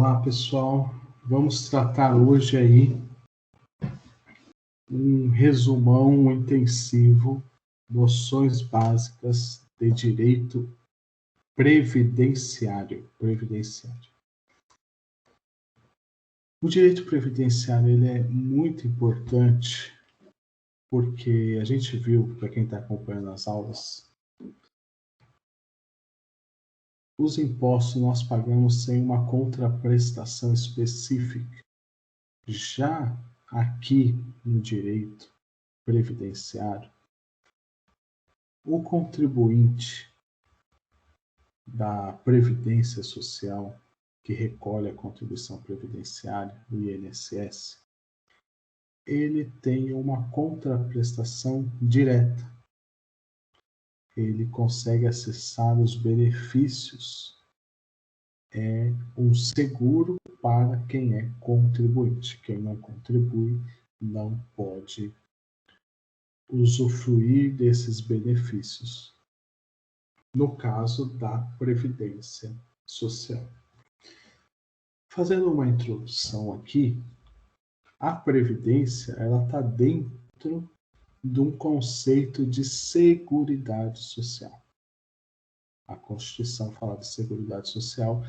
Olá, pessoal. Vamos tratar hoje aí um resumão intensivo, noções básicas de direito previdenciário. O direito previdenciário ele é muito importante porque a gente viu, para quem está acompanhando as aulas, os impostos nós pagamos sem uma contraprestação específica. Já aqui no direito previdenciário, o contribuinte da Previdência Social, que recolhe a contribuição previdenciária do INSS, ele tem uma contraprestação direta. Ele consegue acessar os benefícios. É um seguro para quem é contribuinte. Quem não contribui não pode usufruir desses benefícios. No caso da Previdência Social. Fazendo uma introdução aqui, a Previdência ela está dentro de um conceito de Seguridade Social. A Constituição fala de Seguridade Social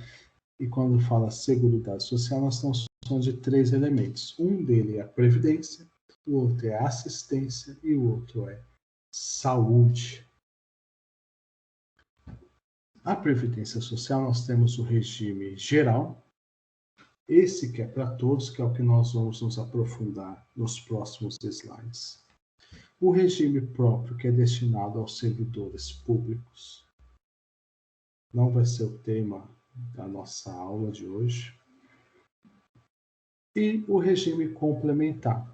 e quando fala Seguridade Social nós estamos falando de três elementos. Um deles é a Previdência, o outro é a Assistência e o outro é Saúde. A Previdência Social nós temos o regime geral, esse que é para todos, que é o que nós vamos nos aprofundar nos próximos slides. O regime próprio, que é destinado aos servidores públicos, não vai ser o tema da nossa aula de hoje. E o regime complementar,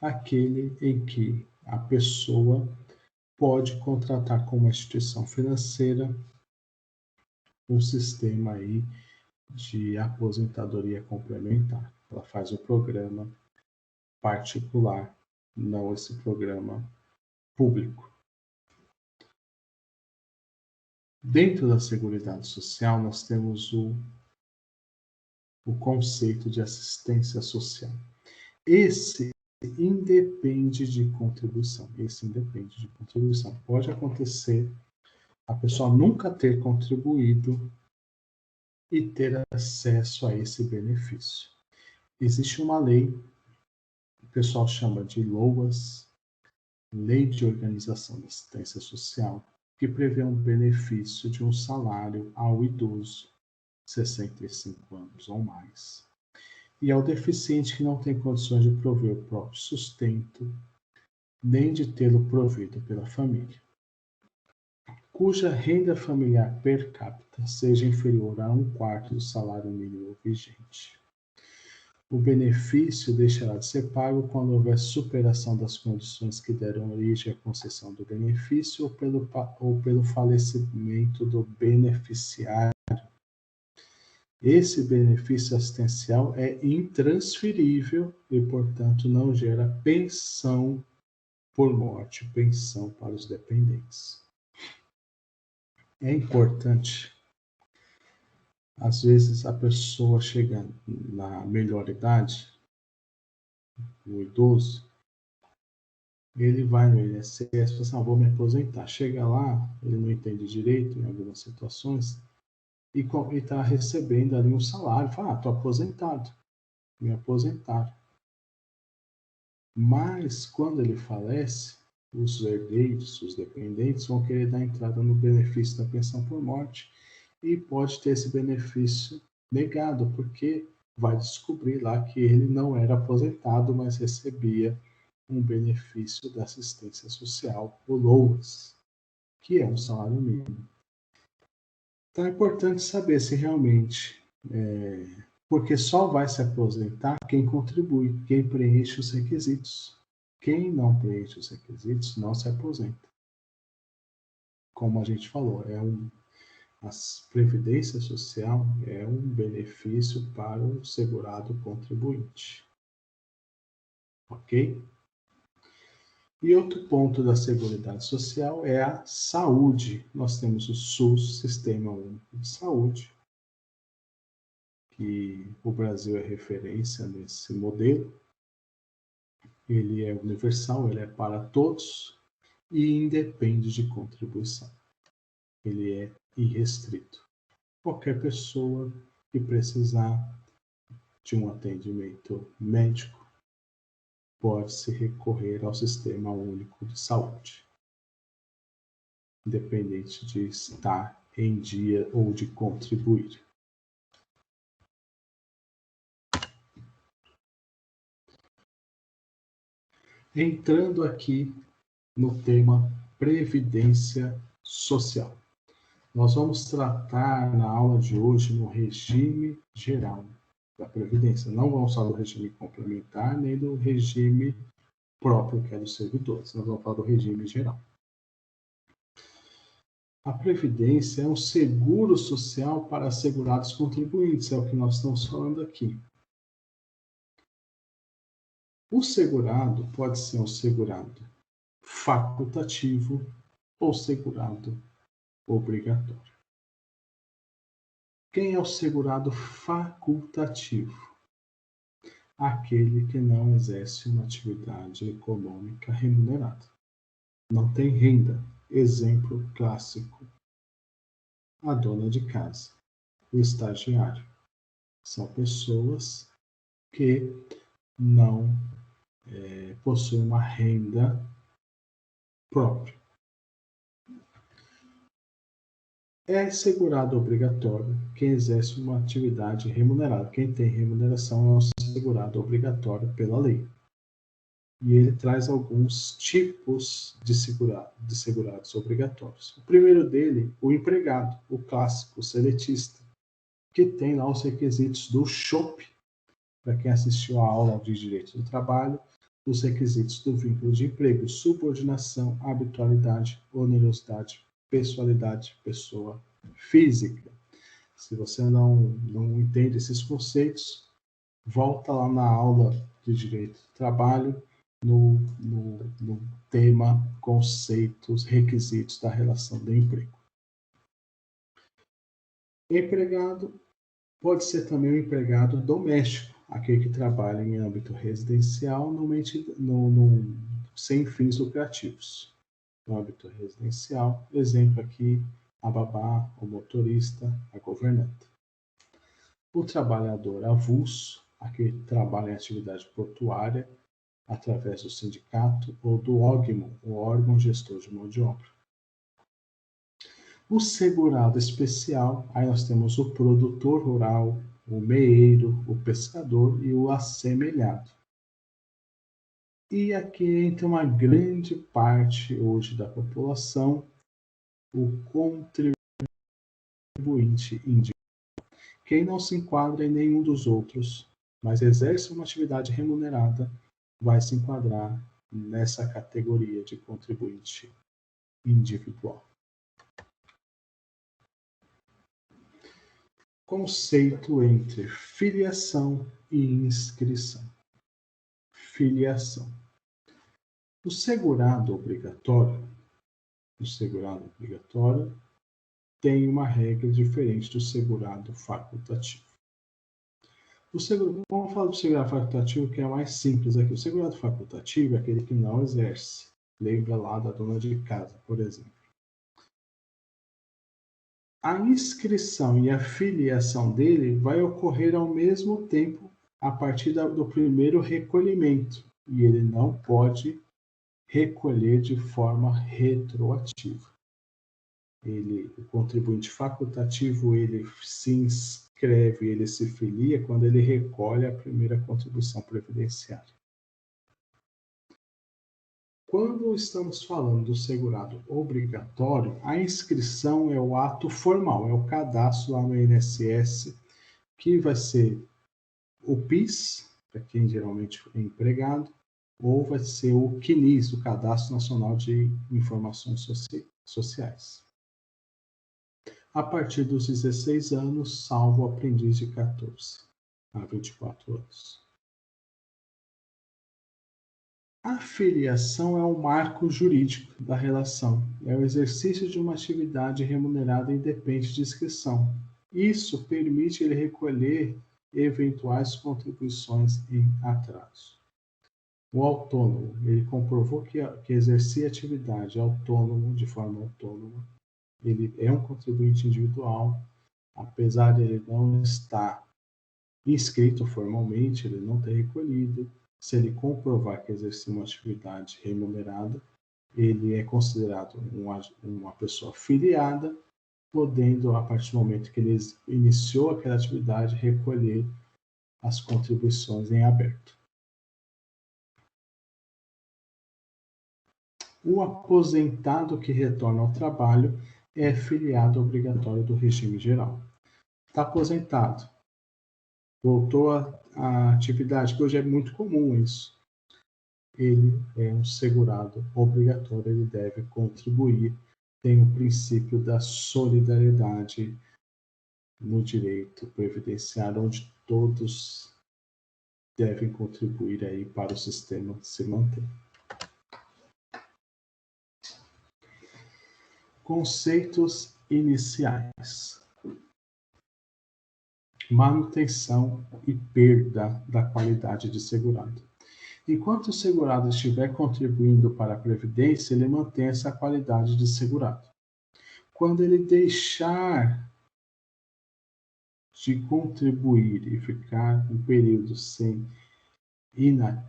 aquele em que a pessoa pode contratar com uma instituição financeira um sistema aí de aposentadoria complementar. Ela faz o programa particular, não esse programa público. Dentro da Seguridade Social, nós temos o conceito de assistência social. Esse independe de contribuição. Pode acontecer a pessoa nunca ter contribuído e ter acesso a esse benefício. Existe uma lei, o pessoal chama de LOAS, Lei de Organização da Assistência Social, que prevê um benefício de um salário ao idoso, 65 anos ou mais, e ao deficiente que não tem condições de prover o próprio sustento, nem de tê-lo provido pela família, cuja renda familiar per capita seja inferior a 1/4 do salário mínimo vigente. O benefício deixará de ser pago quando houver superação das condições que deram origem à concessão do benefício ou pelo falecimento do beneficiário. Esse benefício assistencial é intransferível e, portanto, não gera pensão por morte, pensão para os dependentes. É importante, às vezes a pessoa chega na melhor idade, o idoso, ele vai no INSS e fala assim, vou me aposentar. Chega lá, ele não entende direito em algumas situações e está recebendo ali um salário. Fala, estou aposentado, me aposentaram. Mas quando ele falece, os herdeiros, os dependentes vão querer dar entrada no benefício da pensão por morte e pode ter esse benefício negado, porque vai descobrir lá que ele não era aposentado, mas recebia um benefício da assistência social, o LOAS, que é um salário mínimo. Então é importante saber se realmente, porque só vai se aposentar quem contribui, quem preenche os requisitos. Quem não preenche os requisitos não se aposenta. Como a gente falou, a Previdência Social é um benefício para o segurado contribuinte. Ok? E outro ponto da Seguridade Social é a saúde. Nós temos o SUS, Sistema Único de Saúde, que o Brasil é referência nesse modelo. Ele é universal, ele é para todos e independe de contribuição. Ele é irrestrito. Qualquer pessoa que precisar de um atendimento médico pode se recorrer ao Sistema Único de Saúde, independente de estar em dia ou de contribuir. Entrando aqui no tema Previdência Social. Nós vamos tratar na aula de hoje no regime geral da Previdência. Não vamos falar do regime complementar nem do regime próprio, que é dos servidores. Nós vamos falar do regime geral. A Previdência é um seguro social para assegurados contribuintes, é o que nós estamos falando aqui. O segurado pode ser um segurado facultativo ou segurado obrigatório. Quem é o segurado facultativo? Aquele que não exerce uma atividade econômica remunerada. Não tem renda. Exemplo clássico: a dona de casa, o estagiário. São pessoas que não possuem uma renda própria. É segurado obrigatório quem exerce uma atividade remunerada. Quem tem remuneração é um segurado obrigatório pela lei. E ele traz alguns tipos de segurados obrigatórios. O primeiro dele, o empregado, o clássico, o seletista, que tem lá os requisitos do SHOP, para quem assistiu à aula de Direito do Trabalho, os requisitos do vínculo de emprego: subordinação, habitualidade, onerosidade, pessoalidade, pessoa física. Se você não entende esses conceitos, volta lá na aula de Direito do Trabalho, no tema conceitos, requisitos da relação de emprego. Empregado pode ser também um empregado doméstico, aquele que trabalha em âmbito residencial sem fins lucrativos. No âmbito residencial, exemplo aqui, a babá, o motorista, a governanta. O trabalhador avulso, aquele que trabalha em atividade portuária, através do sindicato ou do OGMO, o órgão gestor de mão de obra. O segurado especial, aí nós temos o produtor rural, o meeiro, o pescador e o assemelhado. E aqui entra uma grande parte hoje da população, o contribuinte individual. Quem não se enquadra em nenhum dos outros, mas exerce uma atividade remunerada, vai se enquadrar nessa categoria de contribuinte individual. Conceito entre filiação e inscrição. Filiação. O segurado obrigatório tem uma regra diferente do segurado facultativo. Vamos falar do segurado facultativo, que é mais simples aqui. O segurado facultativo é aquele que não exerce. Lembra lá da dona de casa, por exemplo. A inscrição e a filiação dele vai ocorrer ao mesmo tempo a partir do primeiro recolhimento. E ele não pode recolher de forma retroativa. O contribuinte facultativo, ele se inscreve, ele se filia quando ele recolhe a primeira contribuição previdenciária. Quando estamos falando do segurado obrigatório, a inscrição é o ato formal, é o cadastro lá no INSS, que vai ser o PIS, para quem geralmente é empregado, ou vai ser o CNIS, o Cadastro Nacional de Informações Sociais. A partir dos 16 anos, salvo o aprendiz de 14 a 24 anos. A filiação é o marco jurídico da relação. É o exercício de uma atividade remunerada independente de inscrição. Isso permite ele recolher eventuais contribuições em atraso. O autônomo, ele comprovou que exercia atividade autônomo, de forma autônoma. Ele é um contribuinte individual, apesar de ele não estar inscrito formalmente, ele não ter recolhido. Se ele comprovar que exercia uma atividade remunerada, ele é considerado uma pessoa filiada, podendo, a partir do momento que ele iniciou aquela atividade, recolher as contribuições em aberto. O aposentado que retorna ao trabalho é filiado obrigatório do regime geral. Está aposentado, voltou à atividade, que hoje é muito comum isso. Ele é um segurado obrigatório, ele deve contribuir. Tem o princípio da solidariedade no direito previdenciário, onde todos devem contribuir aí para o sistema se manter. Conceitos iniciais: manutenção e perda da qualidade de segurado. Enquanto o segurado estiver contribuindo para a Previdência, ele mantém essa qualidade de segurado. Quando ele deixar de contribuir e ficar um período sem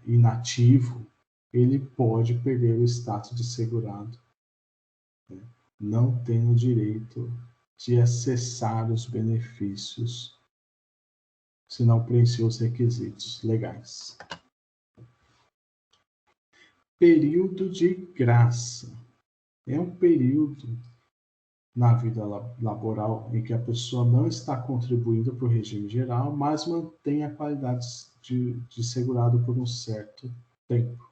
inativo, ele pode perder o status de segurado, né? Não tendo direito de acessar os benefícios se não preencher os requisitos legais. Período de graça. É um período na vida laboral em que a pessoa não está contribuindo para o regime geral, mas mantém a qualidade de segurado por um certo tempo,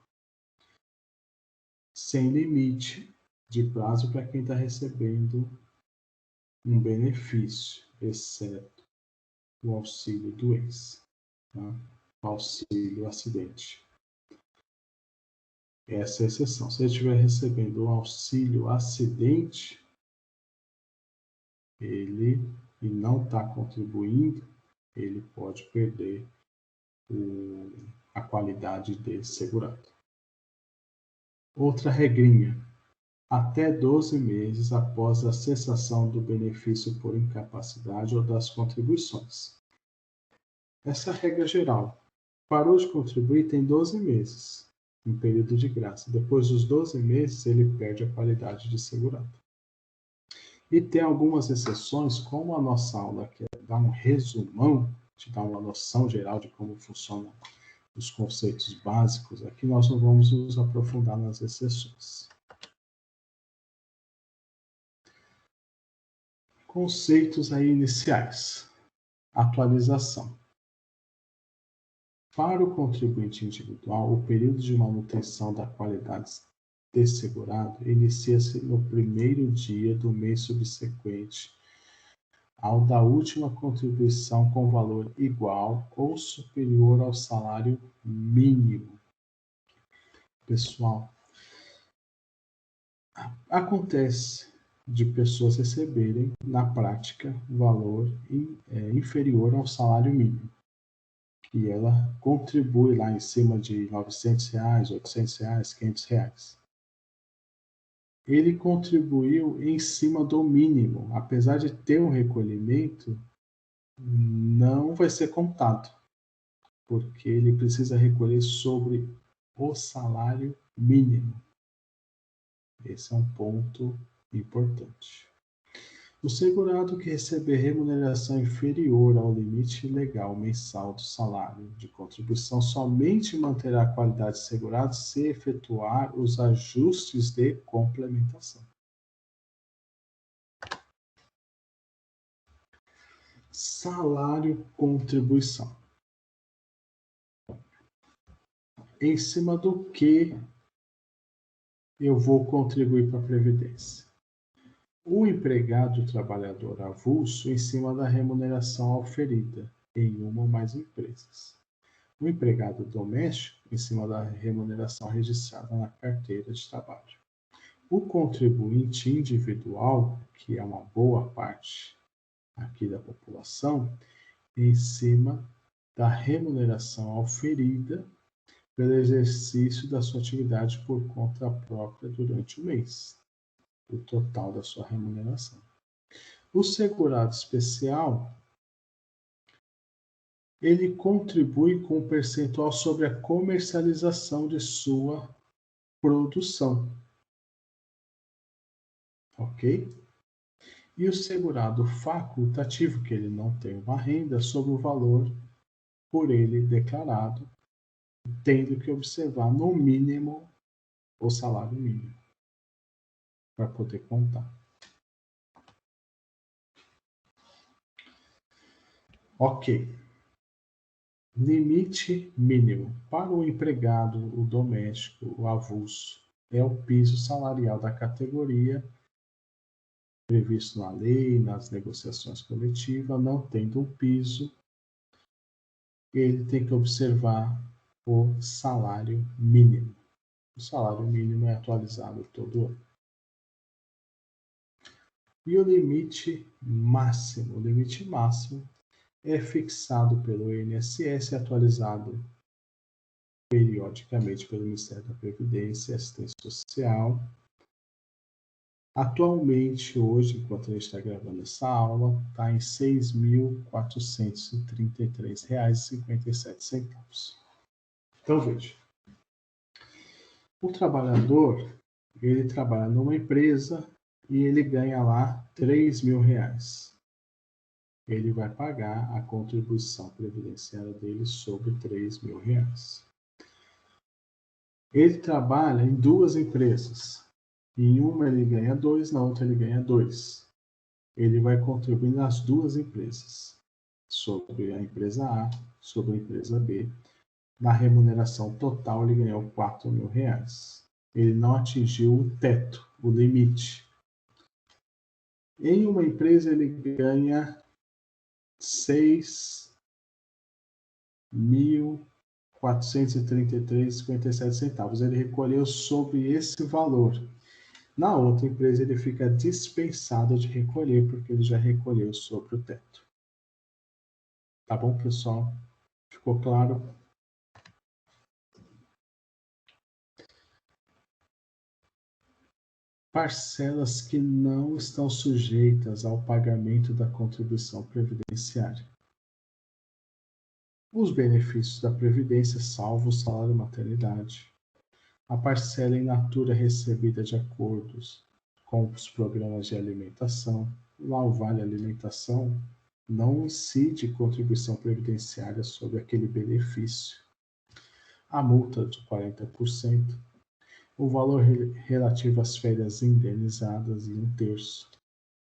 sem limite de prazo para quem está recebendo um benefício, exceto o auxílio doença, tá? O auxílio acidente. Essa é a exceção. Se ele estiver recebendo o auxílio acidente, ele e não está contribuindo, ele pode perder a qualidade de segurado. Outra regrinha: até 12 meses após a cessação do benefício por incapacidade ou das contribuições. Essa é a regra geral. Parou de contribuir, tem 12 meses, um período de graça. Depois dos 12 meses, ele perde a qualidade de segurado. E tem algumas exceções, como a nossa aula que dá um resumão, te dá uma noção geral de como funcionam os conceitos básicos. Aqui nós não vamos nos aprofundar nas exceções. Conceitos aí iniciais. Atualização. Para o contribuinte individual, o período de manutenção da qualidade de segurado inicia-se no primeiro dia do mês subsequente ao da última contribuição com valor igual ou superior ao salário mínimo. Pessoal, acontece de pessoas receberem, na prática, valor inferior ao salário mínimo. E ela contribui lá em cima de R$900, R$800, R$500. Ele contribuiu em cima do mínimo. Apesar de ter um recolhimento, não vai ser contado, porque ele precisa recolher sobre o salário mínimo. Esse é um ponto importante. O segurado que receber remuneração inferior ao limite legal mensal do salário de contribuição somente manterá a qualidade de segurado se efetuar os ajustes de complementação. Salário contribuição. Em cima do que eu vou contribuir para a Previdência? O empregado trabalhador avulso em cima da remuneração oferida em uma ou mais empresas. O empregado doméstico em cima da remuneração registrada na carteira de trabalho. O contribuinte individual, que é uma boa parte aqui da população em cima da remuneração auferida pelo exercício da sua atividade por conta própria durante o mês, o total da sua remuneração. O segurado especial, ele contribui com um percentual sobre a comercialização de sua produção. Ok? E o segurado facultativo, que ele não tem uma renda, sobre o valor por ele declarado, tendo que observar no mínimo o salário mínimo para poder contar. Ok. Limite mínimo. Para o empregado, o doméstico, o avulso, é o piso salarial da categoria previsto na lei, nas negociações coletivas. Não tendo um piso, ele tem que observar o salário mínimo. O salário mínimo é atualizado todo ano. E o limite máximo? O limite máximo é fixado pelo INSS, atualizado periodicamente pelo Ministério da Previdência e Assistência Social. Atualmente, hoje, enquanto a gente está gravando essa aula, está em R$ 6.433,57. Então, veja. O trabalhador, ele trabalha numa empresa e ele ganha lá R$ 3.000. Ele vai pagar a contribuição previdenciária dele sobre R$ 3.000. Ele trabalha em duas empresas. Em uma ele ganha 2, na outra ele ganha 2. Ele vai contribuir nas duas empresas, sobre a empresa A, sobre a empresa B. Na remuneração total ele ganhou R$ 4.000. Ele não atingiu o teto, o limite. Em uma empresa ele ganha R$ 6.433,57. Ele recolheu sobre esse valor. Na outra empresa, ele fica dispensado de recolher, porque ele já recolheu sobre o teto. Tá bom, pessoal? Ficou claro? Parcelas que não estão sujeitas ao pagamento da contribuição previdenciária. Os benefícios da Previdência, salvo o salário maternidade. A parcela in natura recebida de acordos com os programas de alimentação. Lá o Vale Alimentação não incide contribuição previdenciária sobre aquele benefício. A multa de 40%. O valor relativo às férias indenizadas em 1/3.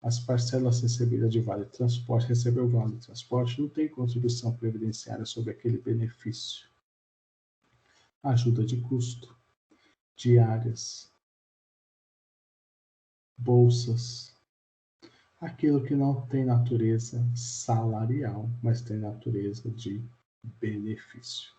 As parcelas recebidas de Vale Transporte. Recebeu o Vale Transporte, não tem contribuição previdenciária sobre aquele benefício. Ajuda de custo. Diárias. Bolsas. Aquilo que não tem natureza salarial, mas tem natureza de benefício.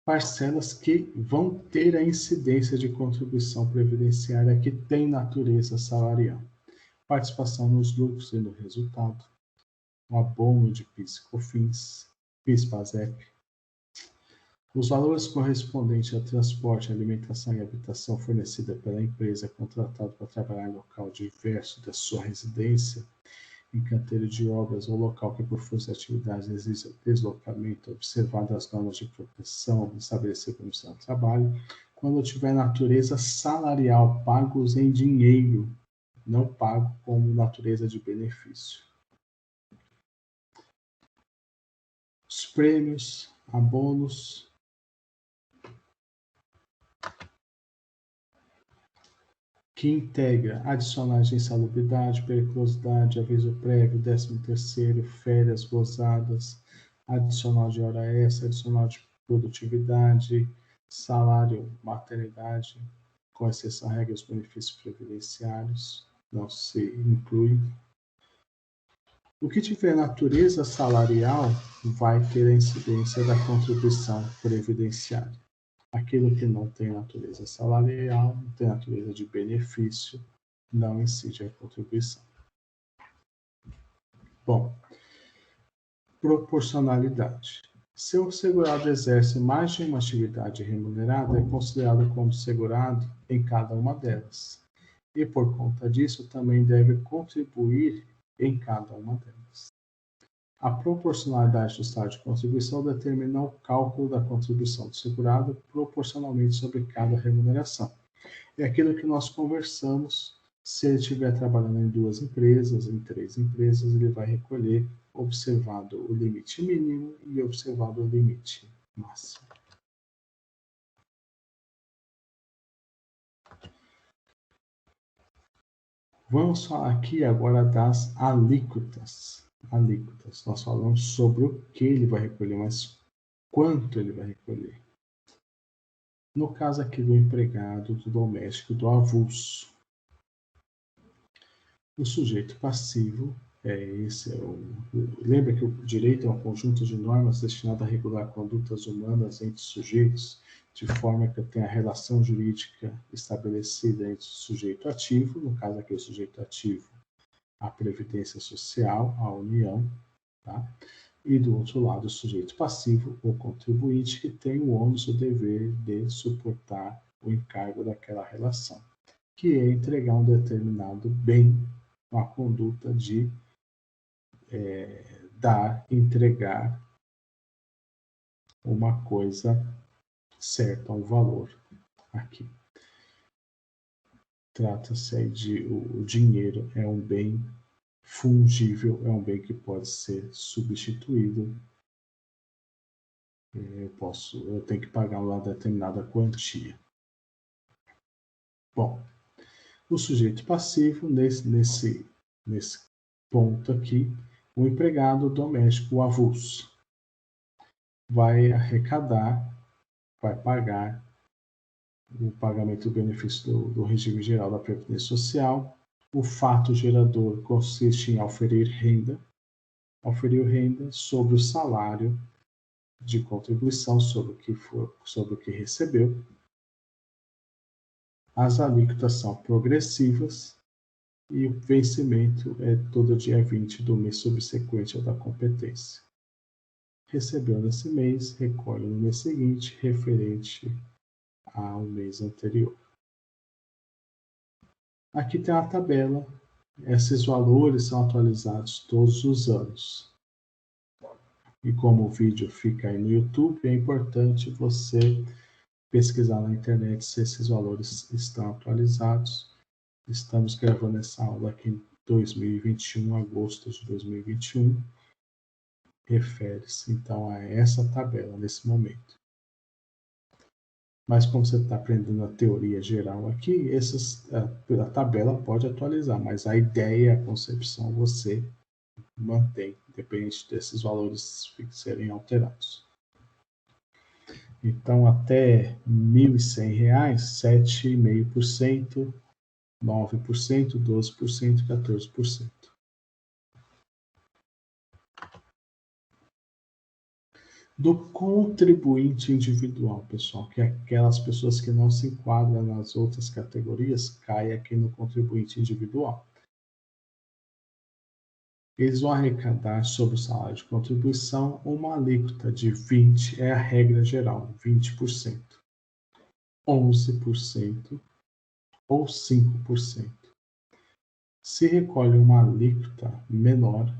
Parcelas que vão ter a incidência de contribuição previdenciária que tem natureza salarial. Participação nos lucros e no resultado. O abono de PIS e COFINS, PIS/PASEP. Os valores correspondentes a transporte, alimentação e habitação fornecida pela empresa contratada para trabalhar em local diverso da sua residência, em canteiro de obras ou local que por força de atividades exija deslocamento, observado as normas de proteção, estabelecer condição de trabalho, quando tiver natureza salarial, pagos em dinheiro, não pago como natureza de benefício. Os prêmios, abonos, que integra adicionais de insalubridade, periculosidade, aviso prévio, 13º, férias gozadas, adicional de hora extra, adicional de produtividade, salário, maternidade, com exceção à regra dos benefícios previdenciários, não se inclui. O que tiver natureza salarial vai ter a incidência da contribuição previdenciária. Aquilo que não tem natureza salarial, não tem natureza de benefício, não incide a contribuição. Bom, proporcionalidade. Se o segurado exerce mais de uma atividade remunerada, é considerado como segurado em cada uma delas. E, por conta disso, também deve contribuir em cada uma delas. A proporcionalidade do estado de contribuição determina o cálculo da contribuição do segurado proporcionalmente sobre cada remuneração. É aquilo que nós conversamos. Se ele estiver trabalhando em 2 empresas, em 3 empresas, ele vai recolher observado o limite mínimo e observado o limite máximo. Vamos falar aqui agora das alíquotas. Alíquotas. Nós falamos sobre o que ele vai recolher, mas quanto ele vai recolher. No caso aqui do empregado, do doméstico, do avulso, o sujeito passivo, lembra que o direito é um conjunto de normas destinado a regular condutas humanas entre sujeitos, de forma que tenha a relação jurídica estabelecida entre o sujeito ativo, no caso aqui o sujeito ativo, a Previdência Social, a União, tá? E do outro lado o sujeito passivo, o contribuinte, que tem o ônus ou dever de suportar o encargo daquela relação, que é entregar um determinado bem, uma conduta de entregar uma coisa certa, um valor aqui. Trata-se aí de o dinheiro é um bem fungível, é um bem que pode ser substituído. Eu tenho que pagar uma determinada quantia. Bom, o sujeito passivo, nesse ponto aqui, o empregado doméstico, o avulso, vai arrecadar, vai pagar o pagamento do benefício do regime geral da Previdência Social. O fato gerador consiste em oferir renda sobre o salário de contribuição, sobre o que recebeu. As alíquotas são progressivas e o vencimento é todo dia 20 do mês subsequente ao da competência. Recebeu nesse mês, recolhe no mês seguinte, referente ao mês anterior. Aqui tem a tabela. Esses valores são atualizados todos os anos. E como o vídeo fica aí no YouTube, é importante você pesquisar na internet se esses valores estão atualizados. Estamos gravando essa aula aqui em 2021, agosto de 2021. Refere-se, então, a essa tabela nesse momento. Mas como você está aprendendo a teoria geral aqui, a tabela pode atualizar, mas a ideia, a concepção, você mantém, independente desses valores serem alterados. Então, até R$ 1.100, 7,5%, 9%, 12%, 14%. Do contribuinte individual, pessoal, que é aquelas pessoas que não se enquadram nas outras categorias, cai aqui no contribuinte individual. Eles vão arrecadar sobre o salário de contribuição uma alíquota de 20%, é a regra geral, 20%, 11% ou 5%. Se recolhe uma alíquota menor,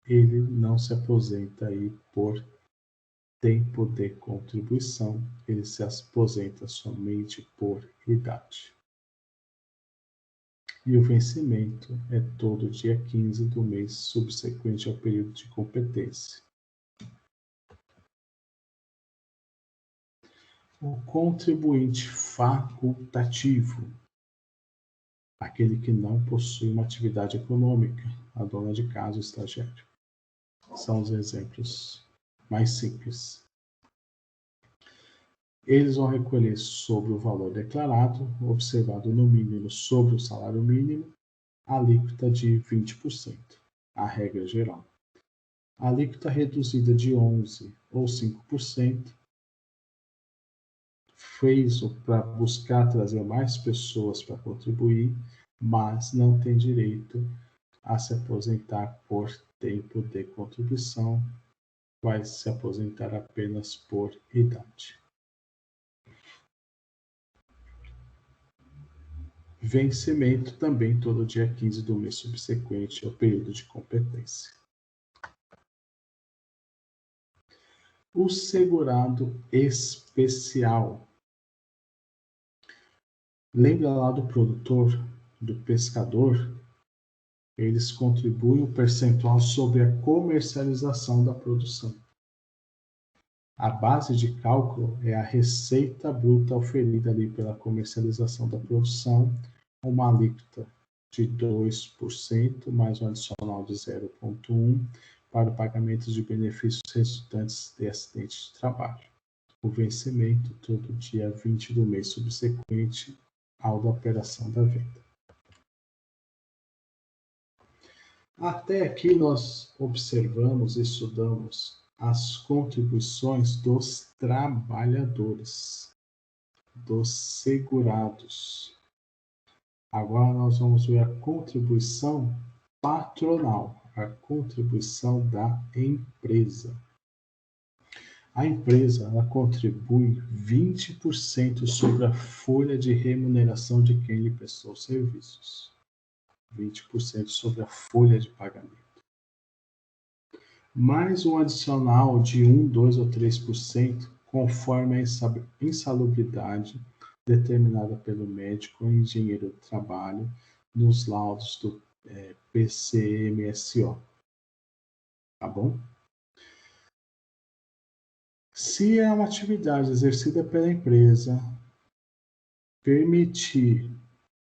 ele não se aposenta aí por tempo de contribuição, ele se aposenta somente por idade. E o vencimento é todo dia 15 do mês subsequente ao período de competência. O contribuinte facultativo, aquele que não possui uma atividade econômica, a dona de casa, o estagiário. São os exemplos mais simples. Eles vão recolher sobre o valor declarado, observado no mínimo sobre o salário mínimo, a alíquota de 20%, a regra geral. A alíquota reduzida de 11% ou 5% fez para buscar trazer mais pessoas para contribuir, mas não tem direito a se aposentar por tempo de contribuição, vai se aposentar apenas por idade. Vencimento também todo dia 15 do mês subsequente ao período de competência. O segurado especial. Lembra lá do produtor, do pescador? Eles contribuem um percentual sobre a comercialização da produção. A base de cálculo é a receita bruta oferida ali pela comercialização da produção, uma alíquota de 2% mais um adicional de 0,1 para o pagamento de benefícios resultantes de acidente de trabalho. O vencimento todo dia 20 do mês subsequente ao da operação da venda. Até aqui nós observamos e estudamos as contribuições dos trabalhadores, dos segurados. Agora nós vamos ver a contribuição patronal, a contribuição da empresa. A empresa ela contribui 20% sobre a folha de remuneração de quem lhe prestou serviços. 20% sobre a folha de pagamento. Mais um adicional de 1, 2 ou 3%, conforme a insalubridade determinada pelo médico ou engenheiro do trabalho nos laudos do PCMSO. Tá bom? Se é uma atividade exercida pela empresa, permitir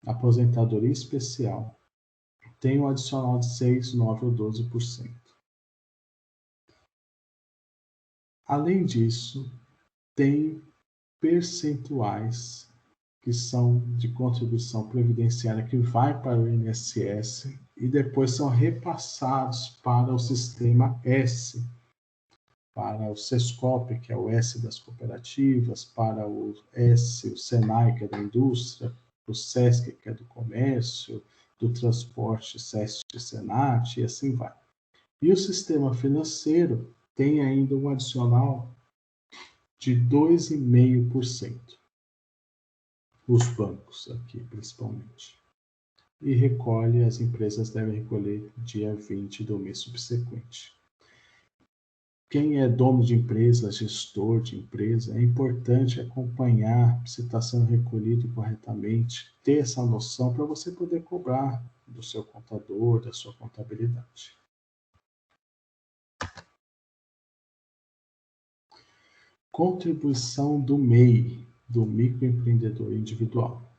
aposentadoria especial, tem um adicional de 6, 9 ou 12%. Além disso, tem percentuais que são de contribuição previdenciária que vai para o INSS e depois são repassados para o sistema S, para o Sescop, que é o S das cooperativas, para o S, o Senai, que é da indústria, o Sesc, que é do comércio, do transporte, SESC, Senat, e assim vai. E o sistema financeiro tem ainda um adicional de 2,5%. Os bancos aqui, principalmente. E recolhe, as empresas devem recolher dia 20 do mês subsequente. Quem é dono de empresa, gestor de empresa, é importante acompanhar se está sendo recolhido corretamente, ter essa noção para você poder cobrar do seu contador, da sua contabilidade. Contribuição do MEI, do microempreendedor individual.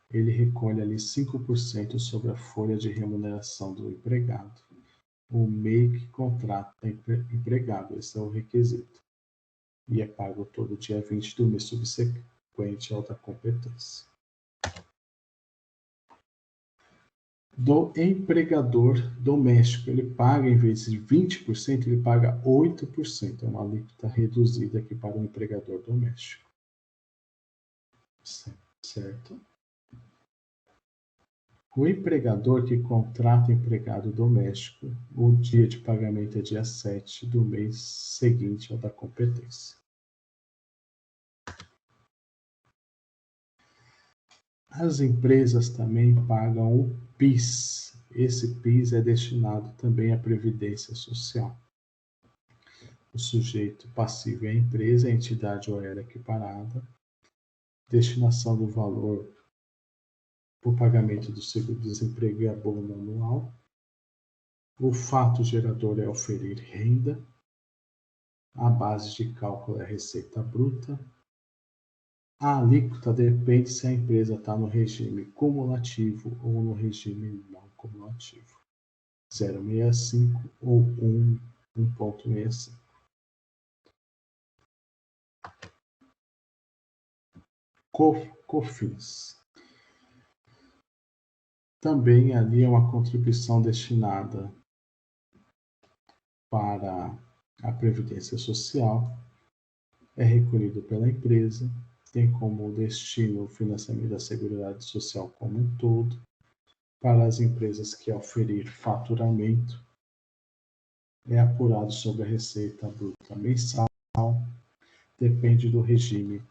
Ele recolhe ali 5% sobre a folha de remuneração do empregado. O MEI que contrata empregado, esse é o requisito. E é pago todo dia 20 do mês subsequente ao da competência. Do empregador doméstico, ele paga, em vez de 20%, ele paga 8%. É uma alíquota reduzida aqui para o empregador doméstico. Certo? O empregador que contrata empregado doméstico, o dia de pagamento é dia 7 do mês seguinte ao da competência. As empresas também pagam o PIS. Esse PIS é destinado também à Previdência Social. O sujeito passivo é a empresa, a entidade ou era equiparada. Destinação do valor para o pagamento do seguro-desemprego e abono anual. O fato gerador é oferir renda. A base de cálculo é a receita bruta. A alíquota depende se a empresa está no regime cumulativo ou no regime não cumulativo. 0,65 ou 1,65. COFINS. Também ali é uma contribuição destinada para a Previdência Social, é recolhido pela empresa, tem como destino o financiamento da Seguridade Social como um todo, para as empresas que oferir faturamento é apurado sobre a receita bruta mensal, depende do regime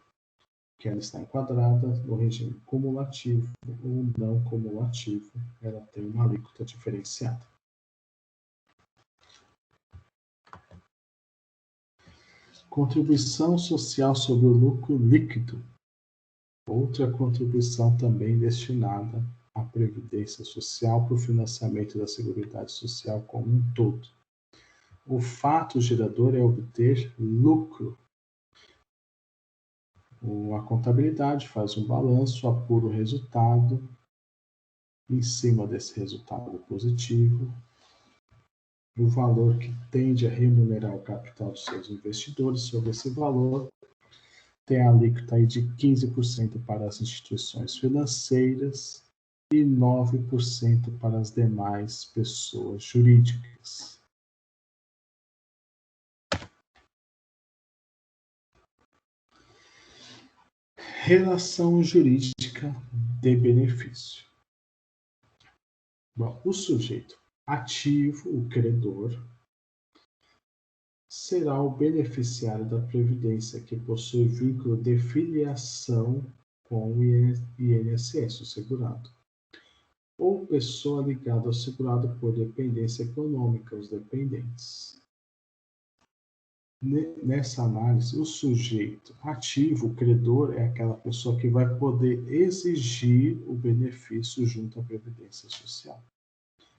que ela está enquadrada, no regime cumulativo ou não cumulativo, ela tem uma alíquota diferenciada. Contribuição social sobre o lucro líquido. Outra contribuição também destinada à Previdência Social para o financiamento da Seguridade Social como um todo. O fato gerador é obter lucro. A contabilidade faz um balanço, apura o resultado. Em cima desse resultado positivo, o valor que tende a remunerar o capital dos seus investidores. Sobre esse valor, tem a alíquota aí de 15% para as instituições financeiras e 9% para as demais pessoas jurídicas. Relação jurídica de benefício. Bom, o sujeito ativo, o credor, será o beneficiário da Previdência que possui vínculo de filiação com o INSS, o segurado, ou pessoa ligada ao segurado por dependência econômica, os dependentes. Nessa análise, o sujeito ativo, o credor, é aquela pessoa que vai poder exigir o benefício junto à Previdência Social.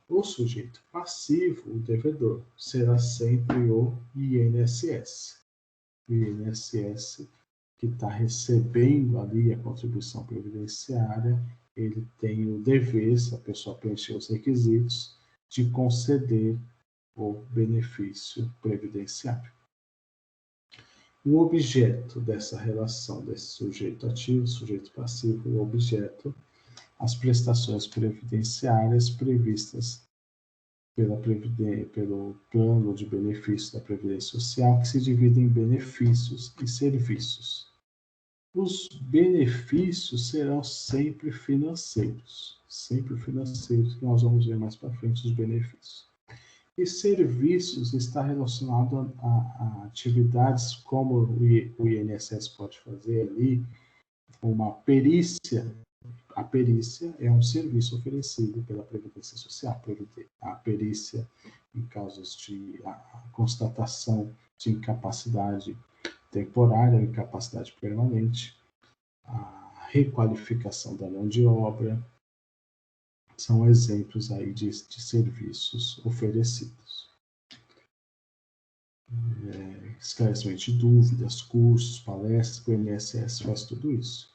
O sujeito passivo, o devedor, será sempre o INSS. O INSS que está recebendo ali a contribuição previdenciária, ele tem o dever, se a pessoa preencher os requisitos, de conceder o benefício previdenciário. O objeto dessa relação desse sujeito ativo, sujeito passivo, o objeto, as prestações previdenciárias previstas pelo plano de benefícios da Previdência Social, que se divide em benefícios e serviços. Os benefícios serão sempre financeiros, que nós vamos ver mais para frente os benefícios. E serviços está relacionado a atividades como o INSS pode fazer ali, uma perícia. A perícia é um serviço oferecido pela Previdência Social. A perícia em casos de constatação de incapacidade temporária, incapacidade permanente, a requalificação da mão de obra, são exemplos aí de serviços oferecidos. Esclarecimento de dúvidas, cursos, palestras, o INSS faz tudo isso.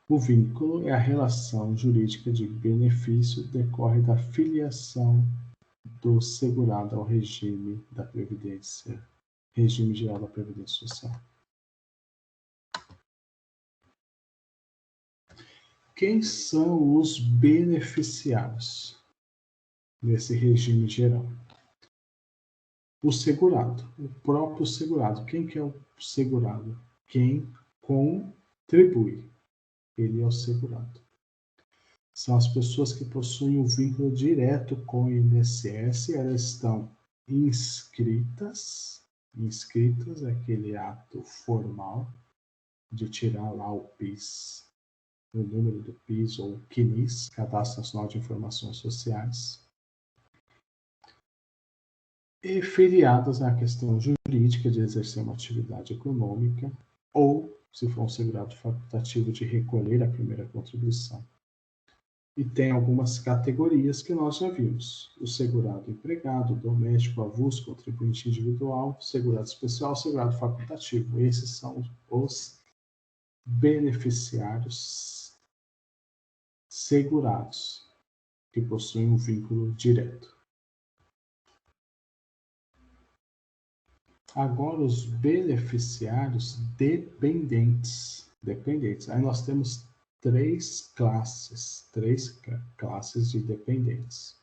O vínculo é a relação jurídica de benefício decorre da filiação do segurado ao regime da Previdência, regime geral da Previdência Social. Quem são os beneficiários nesse regime geral? O segurado, o próprio segurado. Quem que é o segurado? Quem contribui. Ele é o segurado. São as pessoas que possuem um vínculo direto com o INSS, elas estão inscritas é aquele ato formal de tirar lá o PIS, o número do PIS ou o CNIS, Cadastro Nacional de Informações Sociais, e filiadas à questão jurídica de exercer uma atividade econômica ou, se for um segurado facultativo, de recolher a primeira contribuição. E tem algumas categorias que nós já vimos: o segurado empregado, doméstico, avulso, contribuinte individual, segurado especial, segurado facultativo. Esses são os beneficiários segurados que possuem um vínculo direto. Agora, os beneficiários dependentes. Aí nós temos três classes de dependentes.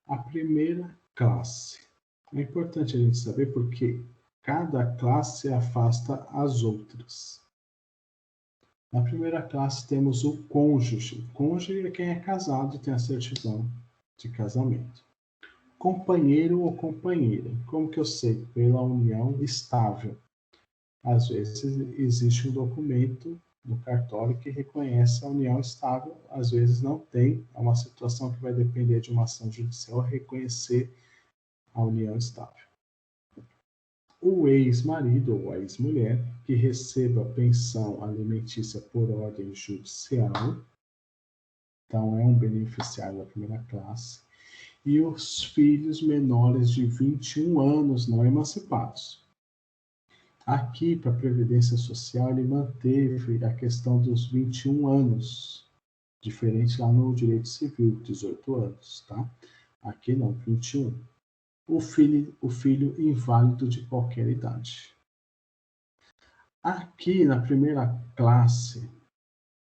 A primeira classe. É importante a gente saber porque cada classe afasta as outras. Na primeira classe temos o cônjuge. O cônjuge é quem é casado e tem a certidão de casamento. Companheiro ou companheira. Como que eu sei? Pela união estável. Às vezes existe um documento no cartório que reconhece a união estável, às vezes não tem. É uma situação que vai depender de uma ação judicial reconhecer a união estável. O ex-marido ou a ex-mulher que receba pensão alimentícia por ordem judicial, então é um beneficiário da primeira classe, e os filhos menores de 21 anos não emancipados. Aqui, para a Previdência Social, ele manteve a questão dos 21 anos, diferente lá no Direito Civil, 18 anos, tá? Aqui não, 21. O filho inválido de qualquer idade. Aqui, na primeira classe,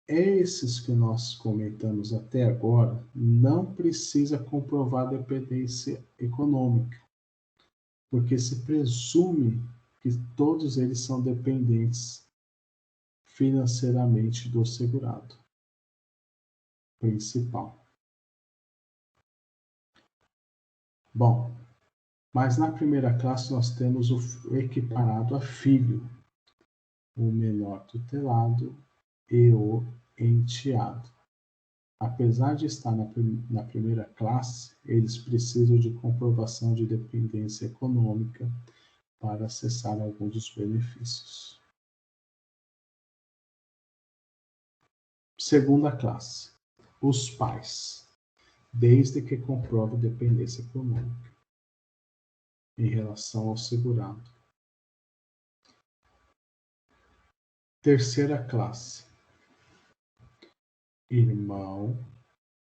esses que nós comentamos até agora, não precisa comprovar dependência econômica, porque se presume que todos eles são dependentes financeiramente do segurado principal. Bom, mas na primeira classe nós temos o equiparado a filho, o menor tutelado e o enteado. Apesar de estar na primeira classe, eles precisam de comprovação de dependência econômica para acessar alguns dos benefícios. Segunda classe, os pais, desde que comprove dependência econômica em relação ao segurado. Terceira classe, irmão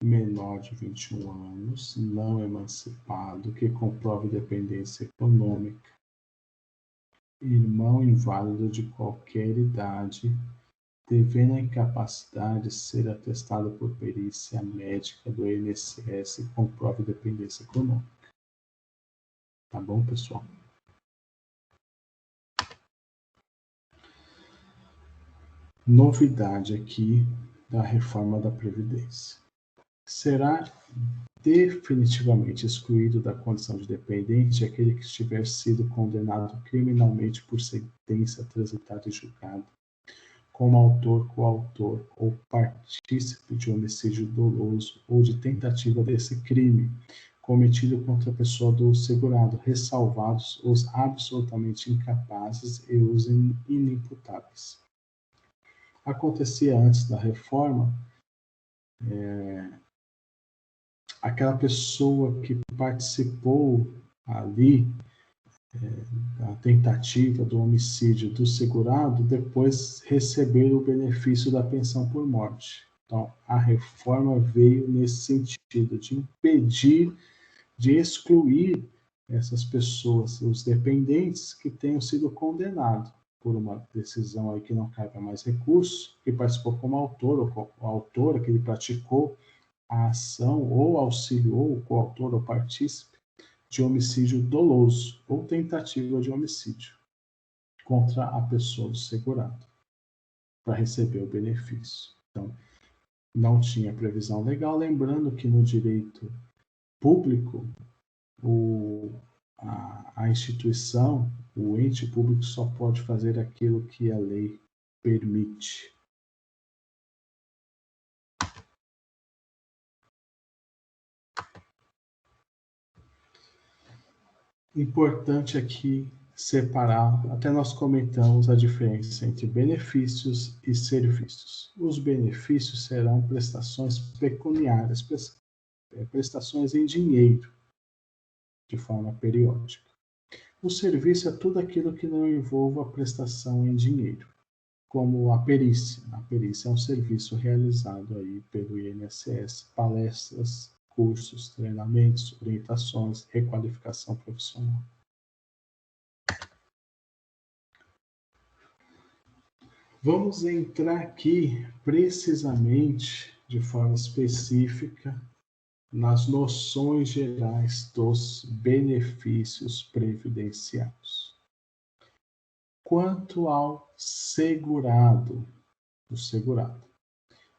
menor de 21 anos, não emancipado, que comprove dependência econômica. Irmão inválido de qualquer idade, devendo a incapacidade ser atestado por perícia médica do INSS e comprove dependência econômica. Tá bom, pessoal? Novidade aqui da reforma da Previdência. Será definitivamente excluído da condição de dependente aquele que tiver sido condenado criminalmente por sentença transitada e julgada, como autor, coautor ou partícipe de homicídio doloso ou de tentativa desse crime cometido contra a pessoa do segurado, ressalvados os absolutamente incapazes e os inimputáveis. Acontecia antes da reforma, aquela pessoa que participou ali da tentativa do homicídio do segurado, depois receber o benefício da pensão por morte. Então, a reforma veio nesse sentido, de impedir, de excluir essas pessoas, os dependentes que tenham sido condenados por uma decisão aí que não cabe mais recurso, que participou como autor ou coautora, que ele praticou a ação ou auxiliou o coautor ou partícipe de homicídio doloso ou tentativa de homicídio contra a pessoa do segurado para receber o benefício. Então, não tinha previsão legal, lembrando que no direito público, a instituição, o ente público só pode fazer aquilo que a lei permite. Importante aqui separar, até nós comentamos a diferença entre benefícios e serviços. Os benefícios serão prestações pecuniárias, prestações em dinheiro, de forma periódica. O serviço é tudo aquilo que não envolva a prestação em dinheiro, como a perícia. A perícia é um serviço realizado aí pelo INSS, palestras, cursos, treinamentos, orientações, requalificação profissional. Vamos entrar aqui precisamente, de forma específica, nas noções gerais dos benefícios previdenciários. Quanto ao segurado, do segurado.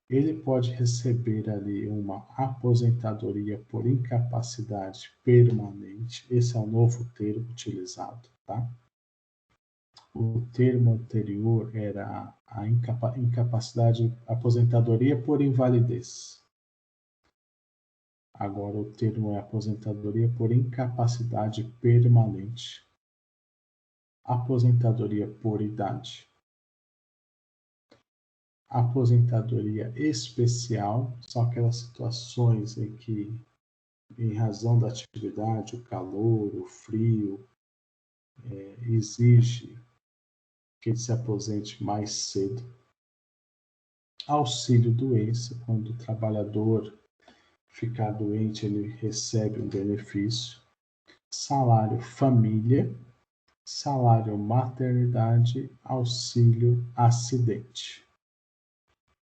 Ele pode receber ali uma aposentadoria por incapacidade permanente. Esse é o novo termo utilizado, tá? O termo anterior era a incapacidade, aposentadoria por invalidez. Agora o termo é aposentadoria por incapacidade permanente. Aposentadoria por idade. Aposentadoria especial são aquelas situações em que, em razão da atividade, o calor, o frio, exige que ele se aposente mais cedo. Auxílio-doença, quando o trabalhador ficar doente, ele recebe um benefício. Salário-família, salário-maternidade, auxílio-acidente.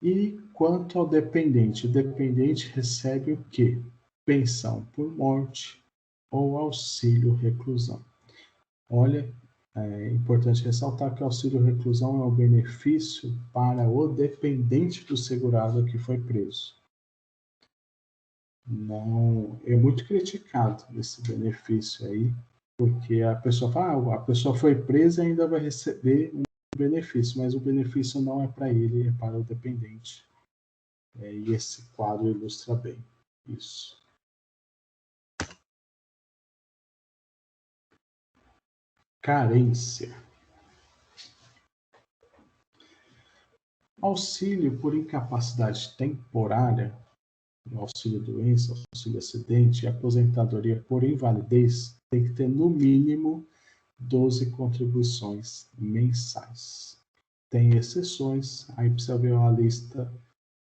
E quanto ao dependente, o dependente recebe o quê? Pensão por morte ou auxílio-reclusão. Olha, é importante ressaltar que o auxílio-reclusão é um benefício para o dependente do segurado que foi preso. Não, é muito criticado esse benefício aí, porque a pessoa fala, a pessoa foi presa e ainda vai receber um benefício, mas o benefício não é para ele, é para o dependente. E esse quadro ilustra bem isso. Carência. Auxílio por incapacidade temporária, auxílio-doença, auxílio-acidente e aposentadoria por invalidez tem que ter no mínimo 12 contribuições mensais. Tem exceções, aí precisa ver uma lista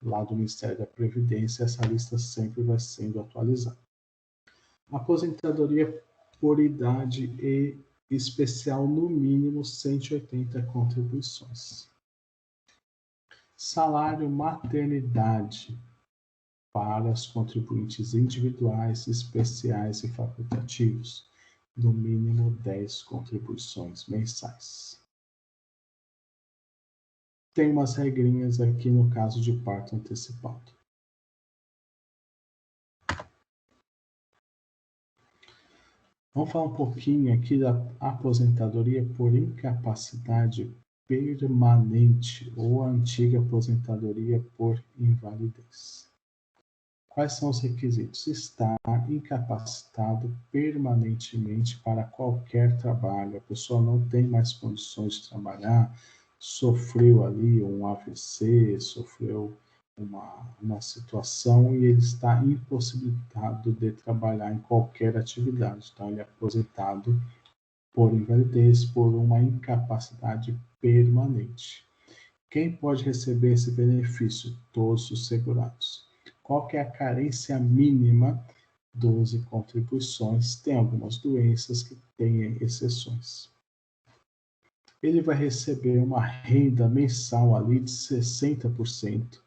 lá do Ministério da Previdência, essa lista sempre vai sendo atualizada. Aposentadoria por idade e especial, no mínimo 180 contribuições. Salário maternidade para os contribuintes individuais, especiais e facultativos, no mínimo 10 contribuições mensais. Tem umas regrinhas aqui no caso de parto antecipado. Vamos falar um pouquinho aqui da aposentadoria por incapacidade permanente ou a antiga aposentadoria por invalidez. Quais são os requisitos? Estar incapacitado permanentemente para qualquer trabalho. A pessoa não tem mais condições de trabalhar, sofreu ali um AVC, sofreu uma situação e ele está impossibilitado de trabalhar em qualquer atividade. Então, ele é aposentado por invalidez, por uma incapacidade permanente. Quem pode receber esse benefício? Todos os segurados. Qual que é a carência mínima? 12 contribuições. Tem algumas doenças que têm exceções. Ele vai receber uma renda mensal ali de 60%,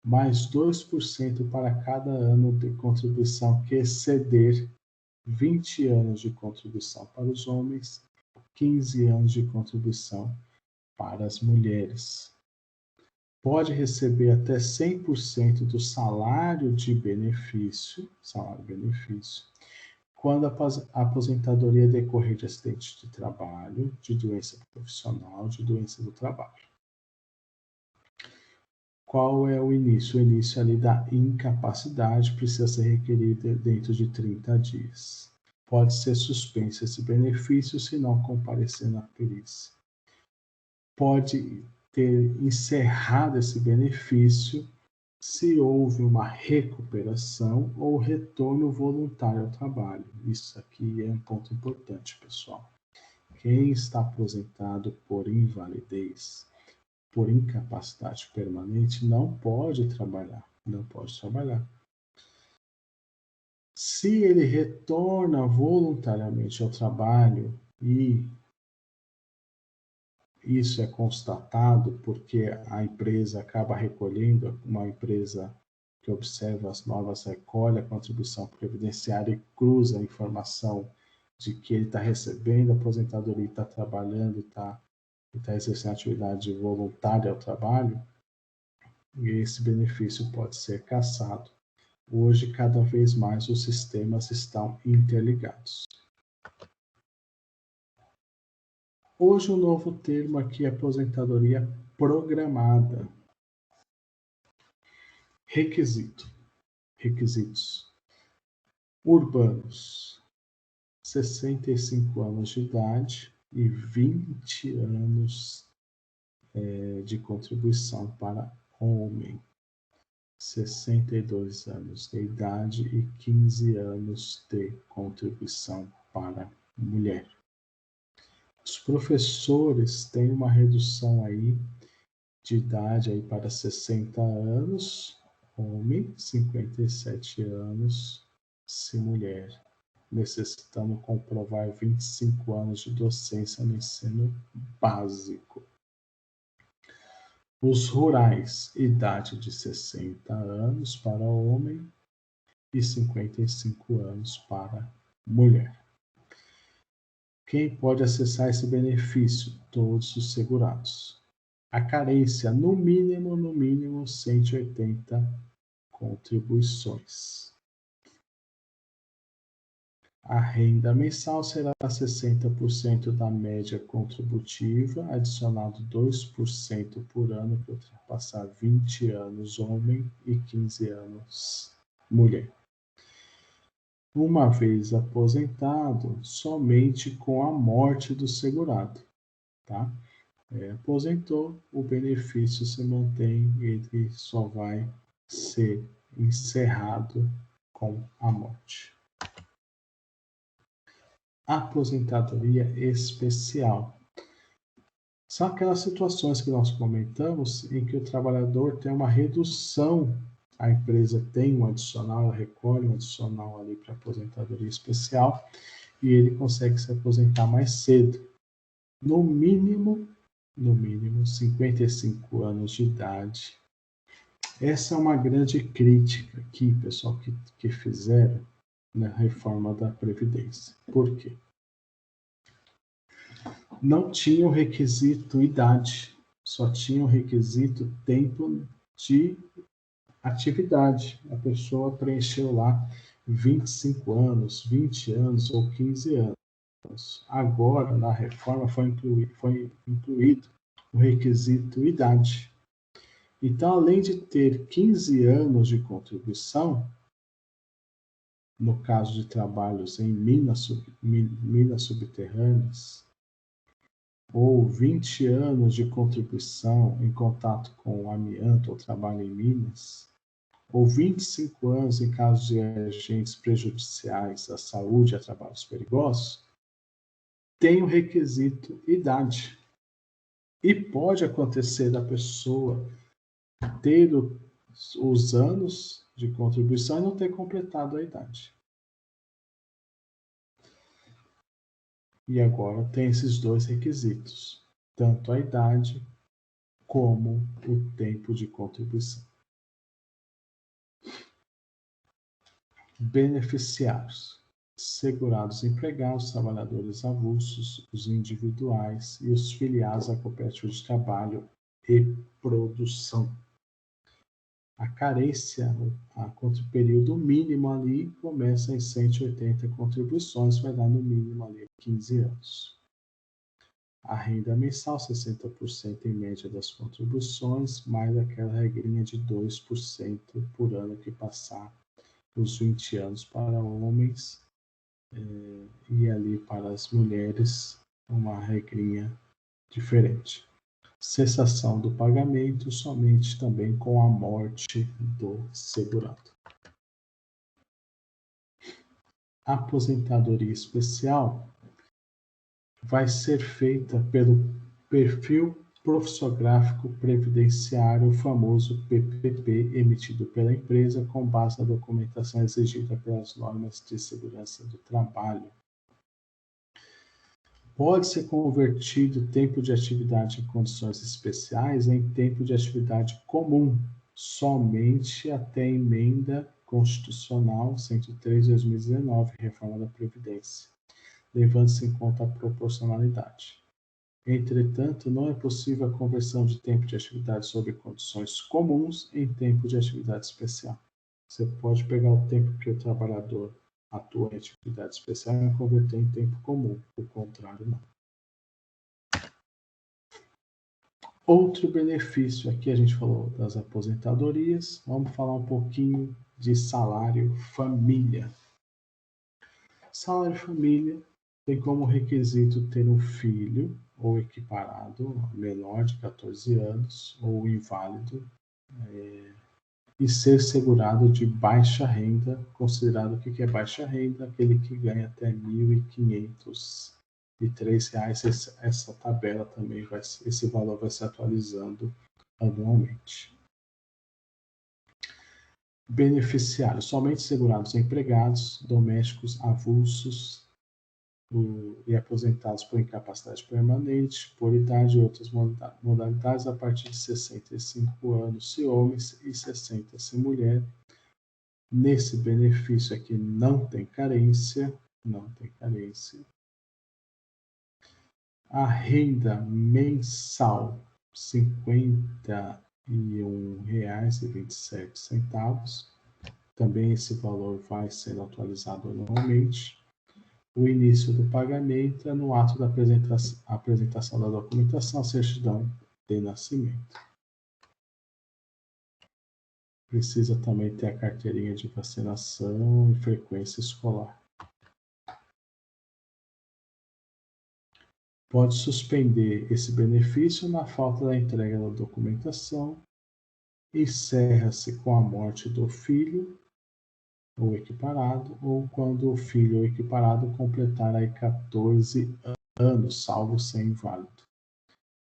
mais 2% para cada ano de contribuição que exceder 20 anos de contribuição para os homens, 15 anos de contribuição para as mulheres. Pode receber até 100% do salário de benefício, quando a aposentadoria decorrer de acidente de trabalho, de doença profissional, de doença do trabalho. Qual é o início? O início ali da incapacidade precisa ser requerida dentro de 30 dias. Pode ser suspenso esse benefício se não comparecer na perícia. Pode ter encerrado esse benefício se houve uma recuperação ou retorno voluntário ao trabalho. Isso aqui é um ponto importante, pessoal. Quem está aposentado por invalidez, por incapacidade permanente, não pode trabalhar. Se ele retorna voluntariamente ao trabalho e isso é constatado porque a empresa acaba recolhendo, uma empresa que observa as normas recolhe a contribuição previdenciária e cruza a informação de que ele está recebendo a aposentadoria, está trabalhando, está exercendo atividade voluntária ao trabalho, e esse benefício pode ser cassado. Hoje, cada vez mais, os sistemas estão interligados. Hoje, o novo termo aqui é aposentadoria programada. Requisitos. Urbanos, 65 anos de idade e 20 anos de contribuição para homem. 62 anos de idade e 15 anos de contribuição para mulher. Os professores têm uma redução aí de idade aí para 60 anos, homem, 57 anos, se mulher, necessitando comprovar 25 anos de docência no ensino básico. Os rurais, idade de 60 anos para homem e 55 anos para mulher. Quem pode acessar esse benefício? Todos os segurados. A carência, no mínimo, 180 contribuições. A renda mensal será 60% da média contributiva, adicionado 2% por ano que ultrapassar 20 anos homem e 15 anos mulher. Uma vez aposentado, somente com a morte do segurado, tá? Aposentou, o benefício se mantém, ele só vai ser encerrado com a morte. Aposentadoria especial. São aquelas situações que nós comentamos em que o trabalhador tem uma redução, a empresa tem um adicional, ela recolhe um adicional ali para aposentadoria especial e ele consegue se aposentar mais cedo. No mínimo 55 anos de idade. Essa é uma grande crítica aqui, pessoal, que fizeram na reforma da Previdência. Por quê? Não tinha o requisito idade, só tinha o requisito tempo de atividade. A pessoa preencheu lá 25 anos, 20 anos ou 15 anos. Agora, na reforma, foi incluído o requisito idade. Então, além de ter 15 anos de contribuição, no caso de trabalhos em minas subterrâneas, ou 20 anos de contribuição em contato com o amianto ou trabalho em minas, ou 25 anos em caso de agentes prejudiciais à saúde e a trabalhos perigosos, tem o requisito idade. E pode acontecer da pessoa ter os anos de contribuição e não ter completado a idade. E agora tem esses dois requisitos, tanto a idade como o tempo de contribuição. Beneficiários: segurados empregados, trabalhadores avulsos, os individuais e os filiados à cooperativa de trabalho e produção. A carência, o período mínimo ali começa em 180 contribuições, vai dar no mínimo ali 15 anos. A renda mensal, 60% em média das contribuições, mais aquela regrinha de 2% por ano que passar os 20 anos para homens e ali para as mulheres uma regrinha diferente. Cessação do pagamento somente também com a morte do segurado. Aposentadoria especial vai ser feita pelo perfil profissiográfico previdenciário, o famoso PPP, emitido pela empresa com base na documentação exigida pelas normas de segurança do trabalho. Pode ser convertido tempo de atividade em condições especiais em tempo de atividade comum, somente até a emenda constitucional 103 de 2019, reforma da Previdência, levando-se em conta a proporcionalidade. Entretanto, não é possível a conversão de tempo de atividade sob condições comuns em tempo de atividade especial. Você pode pegar o tempo que o trabalhador atua em atividade especial e converter em tempo comum, o contrário não. Outro benefício, aqui a gente falou das aposentadorias, vamos falar um pouquinho de salário família. Salário família tem como requisito ter um filho ou equiparado, menor de 14 anos, ou inválido, e ser segurado de baixa renda. Considerado o que é baixa renda? Aquele que ganha até R$ 1.503. Essa tabela também esse valor vai se atualizando anualmente. Beneficiários: somente segurados empregados, domésticos avulsos e aposentados por incapacidade permanente, por idade e outras modalidades a partir de 65 anos se homens e 60 se mulher. Nesse benefício aqui não tem carência, não tem carência. A renda mensal, R$ 51,27. Também esse valor vai sendo atualizado anualmente. O início do pagamento é no ato da apresentação da documentação, certidão de nascimento. Precisa também ter a carteirinha de vacinação e frequência escolar. Pode suspender esse benefício na falta da entrega da documentação. Encerra-se com a morte do filho ou equiparado, ou quando o filho ou equiparado completar aí 14 anos, salvo ser inválido,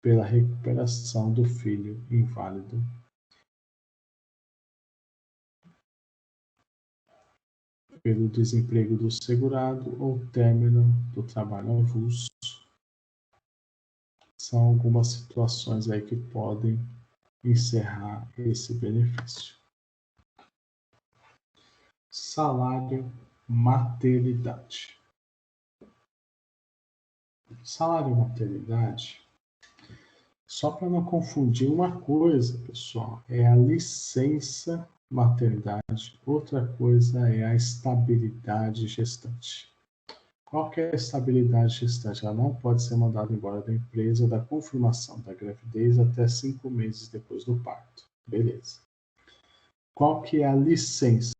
pela recuperação do filho inválido. Pelo desemprego do segurado ou término do trabalho avulso. São algumas situações aí que podem encerrar esse benefício. Salário maternidade. Salário maternidade, só para não confundir uma coisa, pessoal, é a licença maternidade, outra coisa é a estabilidade gestante. Qual que é a estabilidade gestante? Ela não pode ser mandada embora da empresa da confirmação da gravidez até 5 meses depois do parto. Beleza. Qual que é a licença?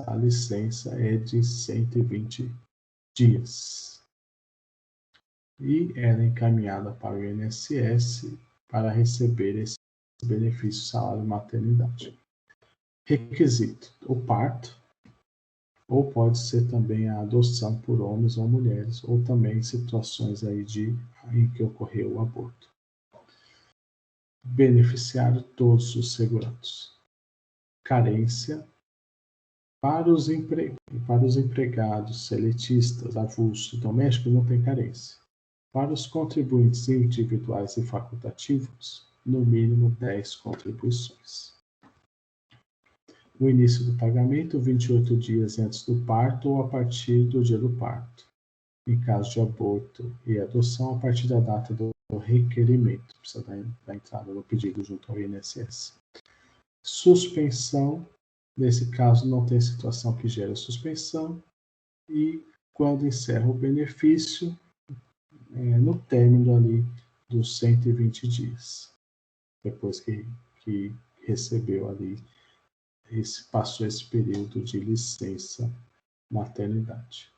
A licença é de 120 dias. E ela é encaminhada para o INSS para receber esse benefício salário maternidade. Requisito: o parto, ou pode ser também a adoção por homens ou mulheres, ou também situações aí em que ocorreu o aborto. Beneficiário: todos os segurados. Carência: para os empregados, seletistas, avulso e domésticos não tem carência. Para os contribuintes individuais e facultativos, no mínimo 10 contribuições. O início do pagamento, 28 dias antes do parto ou a partir do dia do parto. Em caso de aborto e adoção, a partir da data do requerimento. Precisa da entrada do pedido junto ao INSS. Suspensão, nesse caso não tem situação que gera suspensão. E quando encerra o benefício, no término ali dos 120 dias. Depois que recebeu ali, passou esse período de licença maternidade.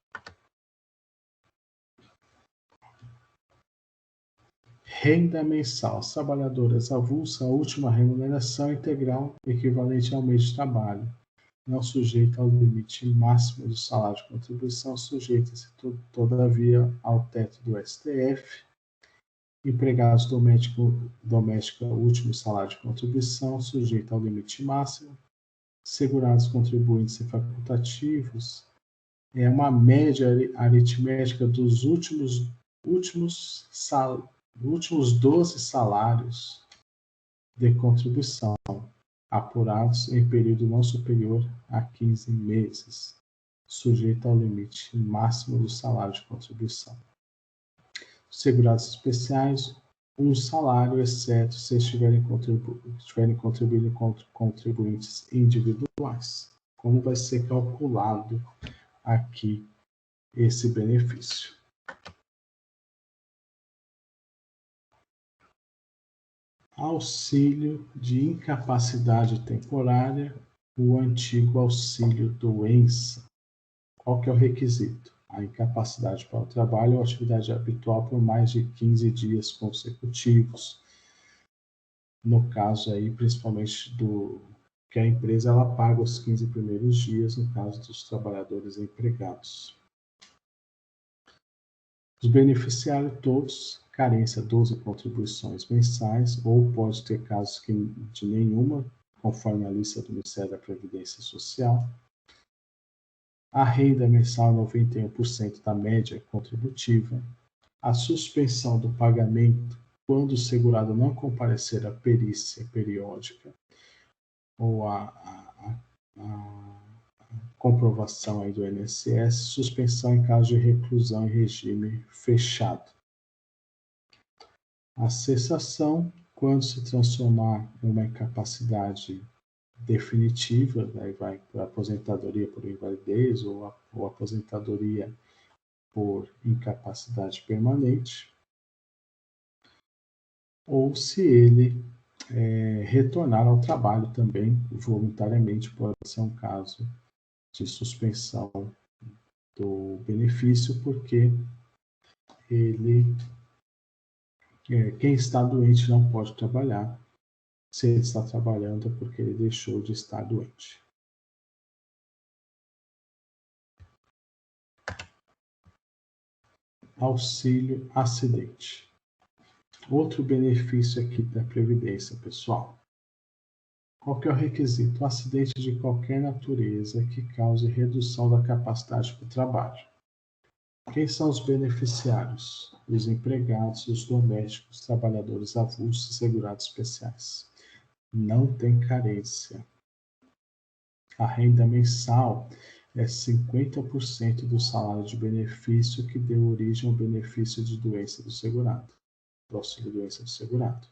Renda mensal. As trabalhadoras avulsa, a última remuneração integral equivalente ao mês de trabalho. Não sujeita ao limite máximo do salário de contribuição, sujeita-se, todavia, ao teto do STF. Empregados domésticos, último salário de contribuição, sujeito ao limite máximo. Segurados contribuintes e facultativos, é uma média aritmética dos últimos 12 salários de contribuição, apurados em período não superior a 15 meses, sujeito ao limite máximo do salário de contribuição. Segurados especiais, um salário, exceto se estiverem contribuindo contribuintes individuais. Como vai ser calculado aqui esse benefício? Auxílio de incapacidade temporária, o antigo auxílio doença. Qual que é o requisito? A incapacidade para o trabalho ou atividade habitual por mais de 15 dias consecutivos. No caso aí, principalmente do que a empresa ela paga os 15 primeiros dias, no caso dos trabalhadores empregados. Os beneficiários todos, carência 12 contribuições mensais, ou pode ter casos de nenhuma, conforme a lista do Ministério da Previdência Social. A renda mensal 91% da média contributiva. A suspensão do pagamento quando o segurado não comparecer à perícia periódica ou a comprovação aí do INSS, suspensão em caso de reclusão em regime fechado. A cessação, quando se transformar em uma incapacidade definitiva, aí vai para aposentadoria por invalidez ou aposentadoria por incapacidade permanente, ou se ele retornar ao trabalho também voluntariamente, pode ser um caso de suspensão do benefício, porque quem está doente não pode trabalhar. Se ele está trabalhando é porque ele deixou de estar doente. Auxílio acidente. Outro benefício aqui da Previdência, pessoal. Qual que é o requisito? Acidente de qualquer natureza que cause redução da capacidade para o trabalho. Quem são os beneficiários? Os empregados, os domésticos, trabalhadores avulsos e segurados especiais. Não tem carência. A renda mensal é 50% do salário de benefício que deu origem ao benefício de doença do segurado, do auxílio doença do segurado.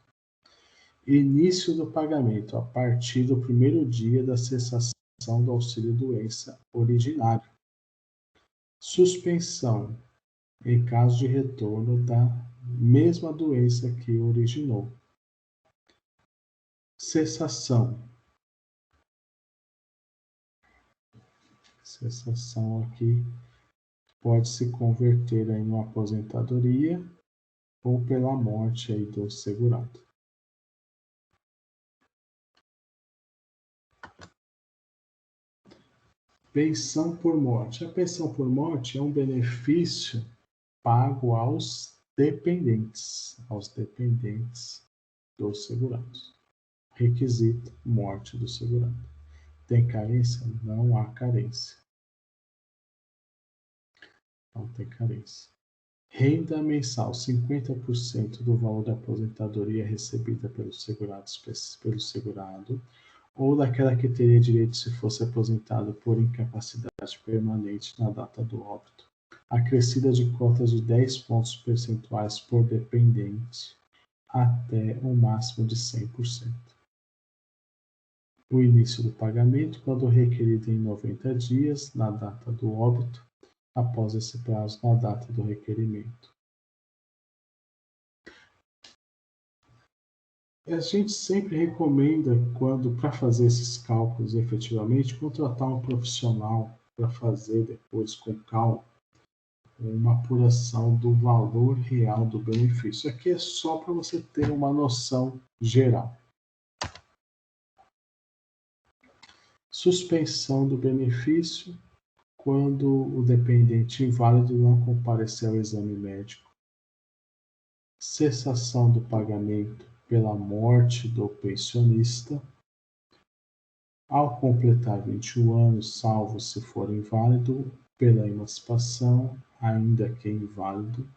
Início do pagamento a partir do primeiro dia da cessação do auxílio doença originário. Suspensão em caso de retorno da mesma doença que originou. Cessação. Cessação aqui pode se converter em uma aposentadoria ou pela morte aí do segurado. Pensão por morte. A pensão por morte é um benefício pago aos dependentes dos segurados. Requisito: morte do segurado. Tem carência? Não há carência. Não tem carência. Renda mensal: 50% do valor da aposentadoria recebida pelo segurado ou daquela que teria direito se fosse aposentado por incapacidade permanente na data do óbito, acrescida de cotas de 10 pontos percentuais por dependente, até um máximo de 100%. O início do pagamento, quando requerido em 90 dias, na data do óbito, após esse prazo, na data do requerimento. A gente sempre recomenda, para fazer esses cálculos efetivamente, contratar um profissional para fazer depois, com calma, uma apuração do valor real do benefício. Aqui é só para você ter uma noção geral. Suspensão do benefício quando o dependente inválido não comparecer ao exame médico. Cessação do pagamento pela morte do pensionista. Ao completar 21 anos, salvo se for inválido, pela emancipação, ainda que inválido,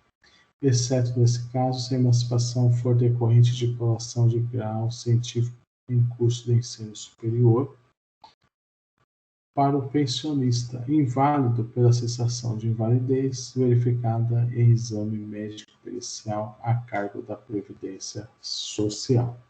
exceto nesse caso se a emancipação for decorrente de colação de grau científico em curso de ensino superior. para o pensionista, inválido pela cessação de invalidez verificada em exame médico pericial a cargo da Previdência Social.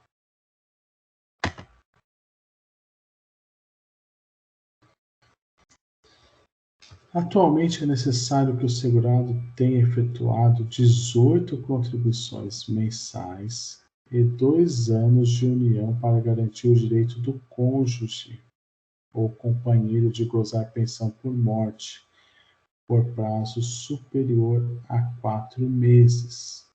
Atualmente é necessário que o segurado tenha efetuado 18 contribuições mensais e 2 anos de união para garantir o direito do cônjuge ou companheiro de gozar pensão por morte, por prazo superior a 4 meses.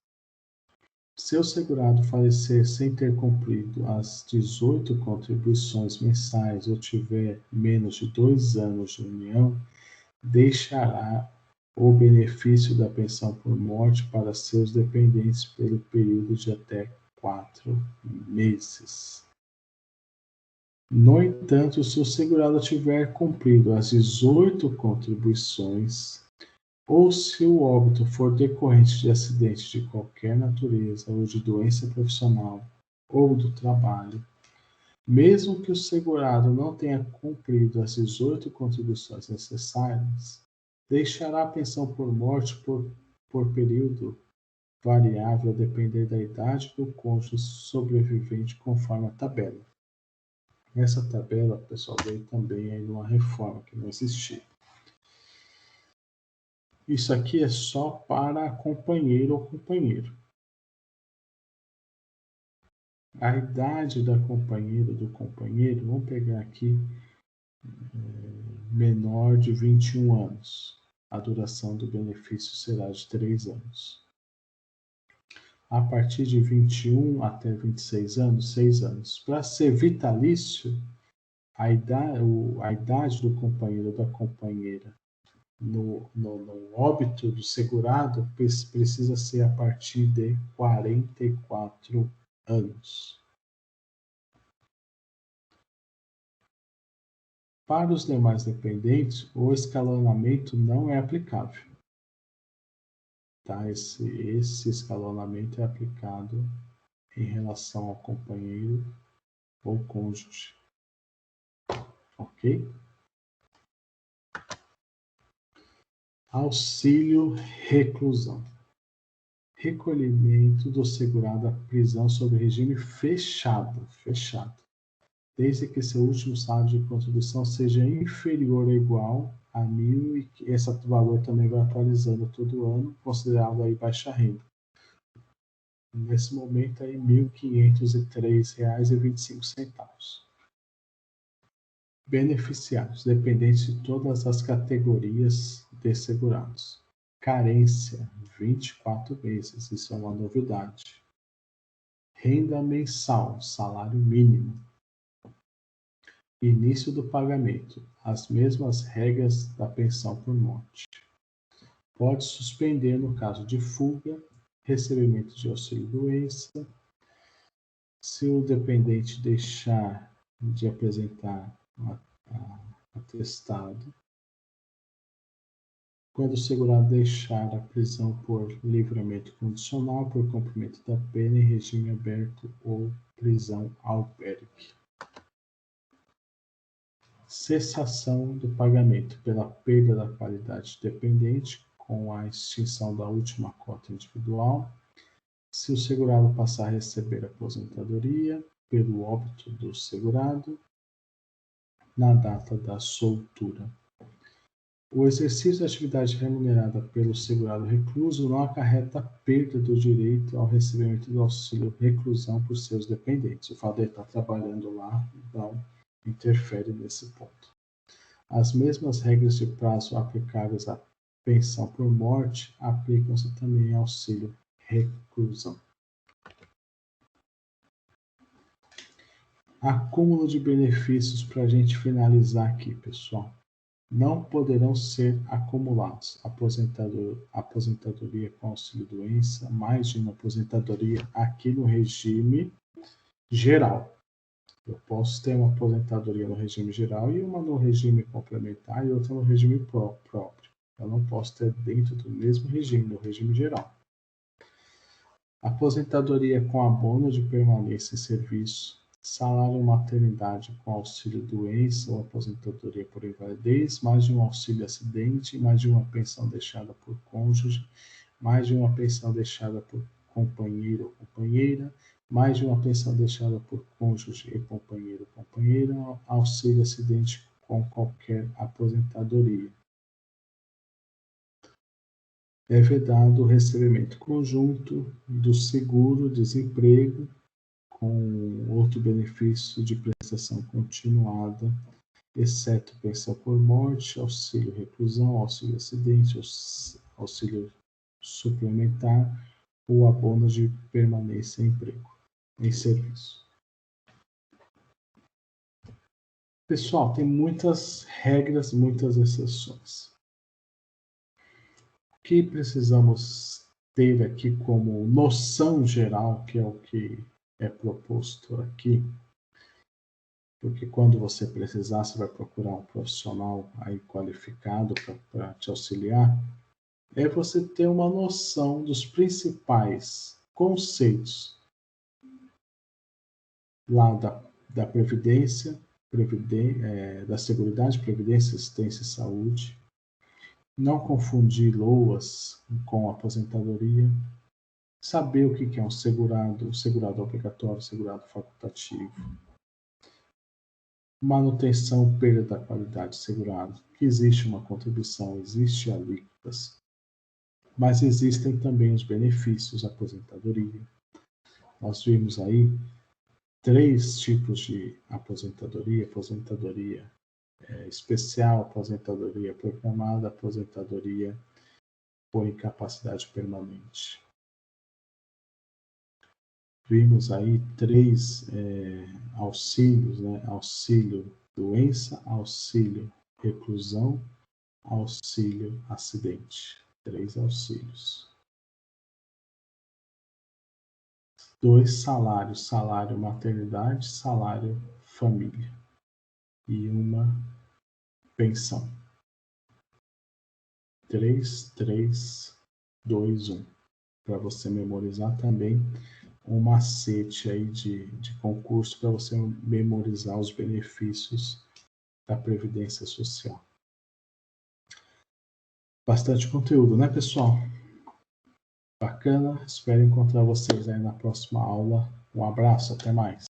Se o segurado falecer sem ter cumprido as 18 contribuições mensais ou tiver menos de 2 anos de união, deixará o benefício da pensão por morte para seus dependentes pelo período de até 4 meses. No entanto, se o segurado tiver cumprido as 18 contribuições, ou se o óbito for decorrente de acidente de qualquer natureza ou de doença profissional ou do trabalho, mesmo que o segurado não tenha cumprido as 18 contribuições necessárias, deixará a pensão por morte por período variável a depender da idade do cônjuge sobrevivente, conforme a tabela. Essa tabela, pessoal, veio também aí numa reforma que não existia. Isso aqui é só para companheiro ou companheiro. A idade da companheira ou do companheiro, vamos pegar aqui, menor de 21 anos. A duração do benefício será de 3 anos. A partir de 21 até 26 anos, 6 anos. Para ser vitalício, a idade do companheiro ou da companheira no óbito do segurado precisa ser a partir de 44 anos. Para os demais dependentes, o escalonamento não é aplicável. Tá? Esse escalonamento é aplicado em relação ao companheiro ou cônjuge. Ok? Auxílio reclusão. Recolhimento do segurado à prisão sob regime fechado, desde que seu último salário de contribuição seja inferior ou igual a 1.000, e esse valor também vai atualizando todo ano, considerado aí baixa renda. Nesse momento aí, R$ 1.503,25. Beneficiários, dependentes de todas as categorias de segurados. Carência, 24 meses, isso é uma novidade. Renda mensal, salário mínimo. Início do pagamento, as mesmas regras da pensão por morte. Pode suspender no caso de fuga, recebimento de auxílio-doença. Se o dependente deixar de apresentar atestado, quando o segurado deixar a prisão por livramento condicional, por cumprimento da pena em regime aberto ou prisão albergue. Cessação do pagamento pela perda da qualidade dependente com a extinção da última cota individual, se o segurado passar a receber aposentadoria pelo óbito do segurado na data da soltura. O exercício da atividade remunerada pelo segurado recluso não acarreta perda do direito ao recebimento do auxílio reclusão por seus dependentes. O fato de ele estar trabalhando lá não interfere nesse ponto. As mesmas regras de prazo aplicáveis à pensão por morte aplicam-se também ao auxílio reclusão. Acúmulo de benefícios para a gente finalizar aqui, pessoal. Não poderão ser acumulados aposentadoria com auxílio-doença, mais de uma aposentadoria aqui no regime geral. Eu posso ter uma aposentadoria no regime geral e uma no regime complementar e outra no regime próprio. Eu não posso ter dentro do mesmo regime, no regime geral. Aposentadoria com abono de permanência em serviço, salário maternidade com auxílio doença ou aposentadoria por invalidez, mais de um auxílio acidente, mais de uma pensão deixada por cônjuge, mais de uma pensão deixada por companheiro ou companheira, mais de uma pensão deixada por cônjuge e companheiro ou companheira, auxílio acidente com qualquer aposentadoria. É vedado o recebimento conjunto do seguro-desemprego com outro benefício de prestação continuada, exceto pensão por morte, auxílio reclusão, auxílio acidente, auxílio suplementar ou abono de permanência em serviço. Pessoal, tem muitas regras, muitas exceções. O que precisamos ter aqui como noção geral, que é o que é proposto aqui, porque quando você precisar, você vai procurar um profissional aí qualificado para te auxiliar, é você ter uma noção dos principais conceitos lá da Previdência, da Seguridade, Previdência, Assistência e Saúde, não confundir LOAS com aposentadoria, saber o que é um segurado obrigatório, segurado facultativo, manutenção, perda da qualidade segurado, que existe uma contribuição, existe alíquotas, mas existem também os benefícios da aposentadoria. Nós vimos aí 3 tipos de aposentadoria: aposentadoria especial, aposentadoria programada, aposentadoria por incapacidade permanente. Vimos aí 3 auxílios, né? Auxílio doença, auxílio reclusão, auxílio acidente. 3 auxílios. 2 salários, salário maternidade, salário família. E uma pensão. 3, 3, 2, 1. Para você memorizar também um macete aí de concurso para você memorizar os benefícios da Previdência Social. Bastante conteúdo, né, pessoal? Bacana. Espero encontrar vocês aí na próxima aula. Um abraço, até mais.